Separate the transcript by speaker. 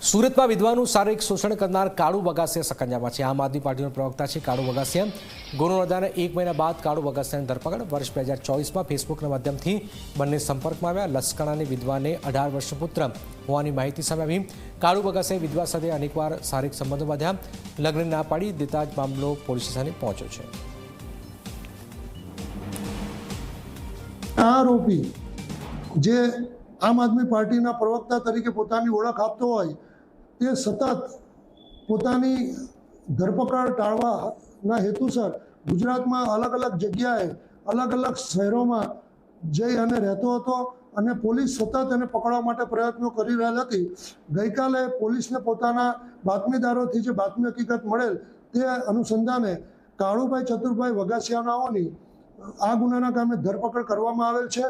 Speaker 1: સુરતમાં વિધવાનું શારીરિક શોષણ કરનાર કાળુ વગાસિયા સકંજામાં છે। આમ આદમી પાર્ટીનો પ્રવક્તા છે કાળુ વગાસિયા। ગુનો નોંધાને 1 મહિના બાદ કાળુ વગાસિયાની ધરપકડ। વર્ષ 2024માં ફેસબુકના માધ્યમથી બંને સંપર્કમાં આવ્યા। લસકણાની વિધવાને 18 વર્ષનો પુત્ર હોવાની માહિતી સામે આવી। કાળુ વગાસિયાએ વિધવા સાથે અનેકવાર શારીરિક સંબંધો બાંધ્યા। લગ્ન ના પાડી દેતા જ મામલો પોલીસ સ્ટેશને પહોંચ્યો છે।
Speaker 2: આરોપી જે આમ આદમી પાર્ટીના પ્રવક્તા તરીકે પોતાની ઓળખ આપતો હોય તે સતત પોતાની ધરપકડ ટાળવાના હેતુસર ગુજરાતમાં અલગ અલગ જગ્યાએ અલગ અલગ શહેરોમાં જઈ અને રહેતો હતો અને પોલીસ સતત એને પકડવા માટે પ્રયત્નો કરી રહેલ હતી। ગઈકાલે પોલીસને પોતાના બાતમીદારોથી જે બાતમી હકીકત મળેલ તે અનુસંધાને કાળુભાઈ ચતુરભાઈ વગાસિયાનાઓની આ ગુનાના કામે ધરપકડ કરવામાં આવેલ છે।